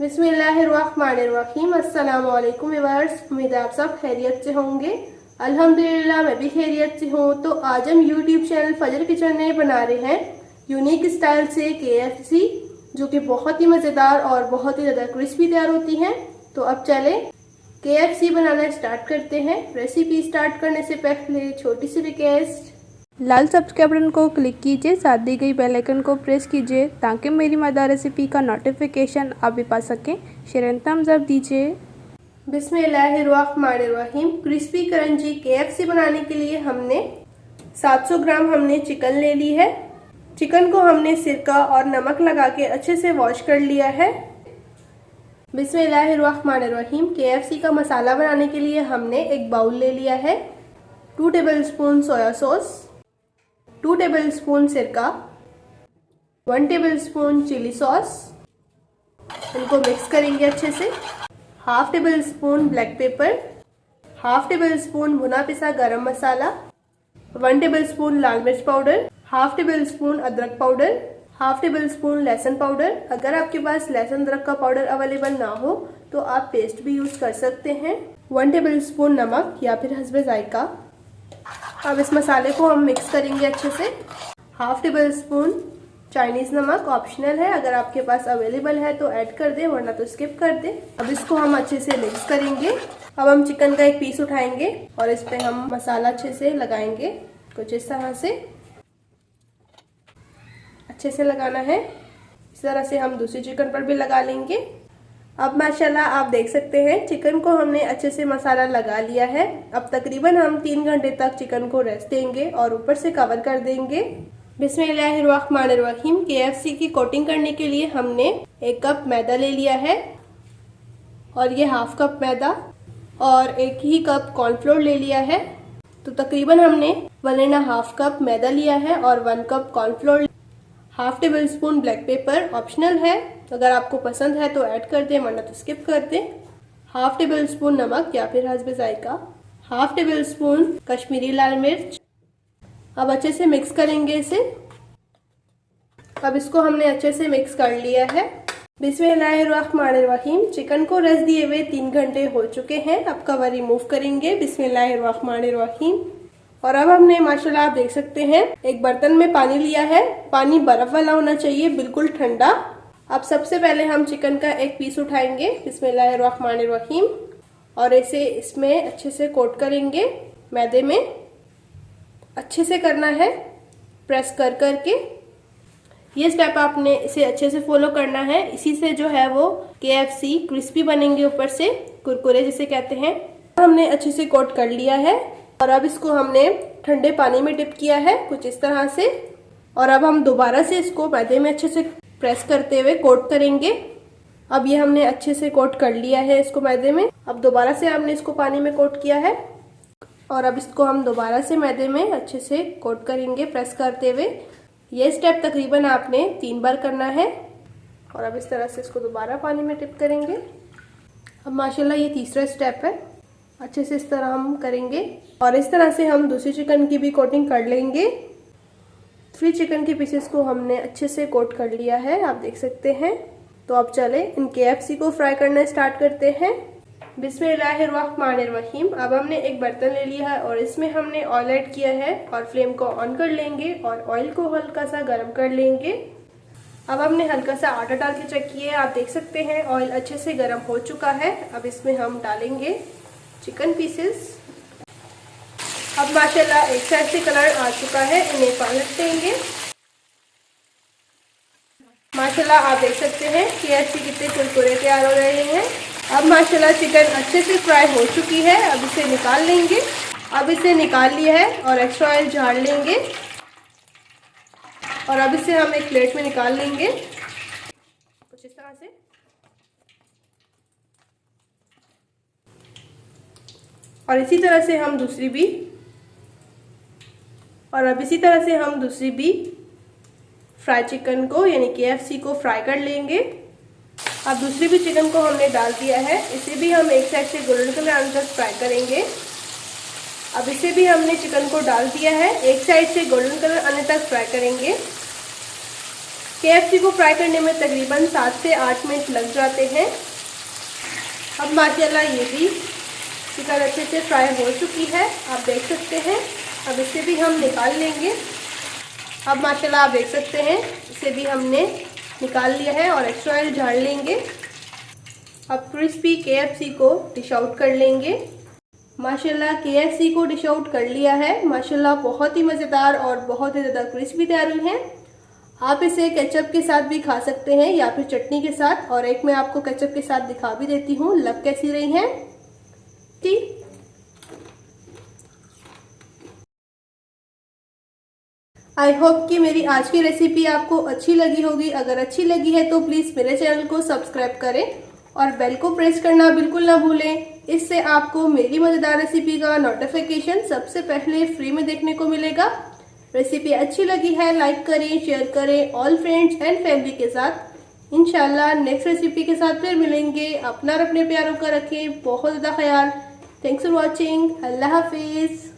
बिस्मिल्लाहिर्रहमानिर्रहीम। अस्सलाम वालेकुम व्यूअर्स, उम्मीद है आप सब खैरियत से होंगे। अल्हम्दुलिल्लाह मैं भी खैरियत से हूँ। तो आज हम यूट्यूब चैनल फजर किचन में बना रहे हैं यूनिक स्टाइल से KFC, जो कि बहुत ही मज़ेदार और बहुत ही ज़्यादा क्रिस्पी तैयार होती हैं। तो अब चलें KFC बनाना स्टार्ट करते हैं। रेसिपी स्टार्ट करने से पहले छोटी सी रिक्वेस्ट, लाल सब्सक्राइब बटन को क्लिक कीजिए, साथ दी गई बेल आइकन को प्रेस कीजिए ताकि मेरी मज़ेदार रेसिपी का नोटिफिकेशन आप भी पा सकें। शेयर एंड थम्स अप दीजिए। बिस्मिल्लाहिर्रहमानिर्रहीम। क्रिस्पी क्रंची KFC बनाने के लिए हमने 700 ग्राम हमने चिकन ले ली है। चिकन को हमने सिरका और नमक लगा के अच्छे से वॉश कर लिया है। बिस्मिल्लाहिर्रहमानिर्रहीम। KFC का मसाला बनाने के लिए हमने एक बाउल ले लिया है। 2 टेबलस्पून सोया सॉस, 2 टेबलस्पून सिरका, 1 टेबलस्पून चिली सॉस, इनको मिक्स करेंगे अच्छे से। Half table spoon black pepper, half table spoon भुना पिसा गरम मसाला, 1 टेबल स्पून लाल मिर्च पाउडर, हाफ टेबल स्पून अदरक पाउडर, हाफ टेबल स्पून लहसुन पाउडर। अगर आपके पास लहसुन अदरक का पाउडर अवेलेबल ना हो तो आप पेस्ट भी यूज कर सकते हैं। 1 टेबल स्पून नमक या फिर हस्बे जायका। अब इस मसाले को हम मिक्स करेंगे अच्छे से। हाफ टेबल स्पून चाइनीज नमक ऑप्शनल है, अगर आपके पास अवेलेबल है तो ऐड कर दे, वरना तो स्किप कर दे। अब इसको हम अच्छे से मिक्स करेंगे। अब हम चिकन का एक पीस उठाएंगे और इस पे हम मसाला अच्छे से लगाएंगे। कुछ इस तरह से अच्छे से लगाना है। इस तरह से हम दूसरी चिकन पर भी लगा लेंगे। अब माशाल्लाह आप देख सकते हैं चिकन को हमने अच्छे से मसाला लगा लिया है। अब तकरीबन हम 3 घंटे तक चिकन को रेस्ट देंगे और ऊपर से कवर कर देंगे। बिस्मिल्लाहिर्रहमानिर्रहीम। KFC की कोटिंग करने के लिए हमने 1 कप मैदा ले लिया है और ये हाफ कप मैदा और 1 ही कप कॉर्नफ्लोर ले लिया है। तो तकरीबन हमने 1.5 कप मैदा लिया है और 1 cup cornflour. Half table spoon black pepper optional है, अगर आपको पसंद है तो ऐड कर दें, वरना तो स्किप कर दें। हाफ टेबल स्पून नमक या फिर हस्बे जायका, हाफ टेबल स्पून कश्मीरी लाल मिर्च। अब अच्छे से मिक्स करेंगे इसे। अब इसको हमने अच्छे से मिक्स कर लिया है। बिस्मिल्लाहिर्रहमानिर्रहीम। चिकन को रेस्ट दिए हुए 3 घंटे हो चुके हैं। अब कवर रिमूव करेंगे। बिस्मिल्लाहिर्रहमानिर्रहीम। और अब हमने माशाल्लाह आप देख सकते हैं एक बर्तन में पानी लिया है। पानी बर्फ वाला होना चाहिए, बिल्कुल ठंडा। अब सबसे पहले हम चिकन का एक पीस उठाएंगे। बिस्मिल्लाहिर्रहमानिर्रहीम। और इसे इसमें अच्छे से कोट करेंगे मैदे में। अच्छे से करना है, प्रेस कर करके। ये स्टेप आपने इसे अच्छे से फॉलो करना है। इसी से जो है वो KFC क्रिस्पी बनेंगे, ऊपर से कुरकुरे जिसे कहते हैं। हमने अच्छे से कोट कर लिया है और अब इसको हमने ठंडे पानी में डिप किया है कुछ इस तरह से। और अब हम दोबारा से इसको मैदे में अच्छे से प्रेस करते हुए कोट करेंगे। अब ये हमने अच्छे से कोट कर लिया है इसको मैदे में। अब दोबारा से हमने इसको पानी में कोट किया है और अब इसको हम दोबारा से मैदे में अच्छे से कोट करेंगे प्रेस करते हुए। ये स्टेप तकरीबन आपने 3 बार करना है। और अब इस तरह से इसको दोबारा पानी में डिप करेंगे। अब माशाल्लाह ये तीसरा स्टेप है। अच्छे से इस तरह हम करेंगे और इस तरह से हम दूसरी चिकन की भी कोटिंग कर लेंगे। 3 चिकन के पीसेस को हमने अच्छे से कोट कर लिया है, आप देख सकते हैं। तो अब चले इन KFC को फ्राई करना स्टार्ट करते हैं। बिस्मिल्लाहिर्रहमानिर्रहीम। अब हमने एक बर्तन ले लिया है और इसमें हमने ऑयल ऐड किया है और फ्लेम को ऑन कर लेंगे और ऑयल को हल्का सा गर्म कर लेंगे। अब हमने हल्का सा आटा डाल के चेक किया है, आप देख सकते हैं ऑयल अच्छे से गर्म हो चुका है। अब इसमें हम डालेंगे चिकन पीसेस। अब माशाल्लाह एक साइड से कलर आ चुका है, इन्हें पलट देंगे। माशाल्लाह आप देख सकते हैं KFC कितने कुरकुरे तैयार हो रहे हैं। अब माशाल्लाह चिकन अच्छे से फ्राई हो चुकी है। अब इसे निकाल लेंगे। अब इसे निकाल लिया है और एक्स्ट्रा ऑयल झाड़ लेंगे और अब इसे हम एक प्लेट में निकाल लेंगे कुछ इस तरह से। और इसी तरह से हम दूसरी भी फ्राई चिकन को यानी KFC को फ्राई कर लेंगे। अब दूसरी भी चिकन को हमने डाल दिया है, इसे भी हम एक साइड से गोल्डन कलर आने तक फ्राई करेंगे। अब इसे भी हमने चिकन को डाल दिया है, एक साइड से गोल्डन कलर आने तक फ्राई करेंगे। KFC को फ्राई करने में तकरीबन 7 से 8 मिनट लग जाते हैं। अब माशाल्लाह ये भी चिकन अच्छे से फ्राई हो चुकी है, आप देख सकते हैं। अब इसे भी हम निकाल लेंगे। अब माशाल्लाह आप देख सकते हैं इसे भी हमने निकाल लिया है और एक्स्ट्रा ऑयल झाड़ लेंगे। अब क्रिस्पी KFC को डिश आउट कर लेंगे। माशाल्लाह KFC को डिश आउट कर लिया है। माशाल्लाह बहुत ही मज़ेदार और बहुत ही ज़्यादा क्रिस्पी तैयार हुई है। आप इसे केचप के साथ भी खा सकते हैं या फिर चटनी के साथ। और एक मैं आपको केचप के साथ दिखा भी देती हूँ लग कैसी रही है। ठीक, आई होप कि मेरी आज की रेसिपी आपको अच्छी लगी होगी। अगर अच्छी लगी है तो प्लीज़ मेरे चैनल को सब्सक्राइब करें और बेल को प्रेस करना बिल्कुल ना भूलें। इससे आपको मेरी मज़ेदार रेसिपी का नोटिफिकेशन सबसे पहले फ्री में देखने को मिलेगा। रेसिपी अच्छी लगी है लाइक करें, शेयर करें ऑल फ्रेंड्स एंड फैमिली के साथ। इंशाल्लाह नेक्स्ट रेसिपी के साथ फिर मिलेंगे। अपना और अपने प्यारों का रखें बहुत ज़्यादा ख्याल। Thanks for watching. अल्लाह हाफिज़।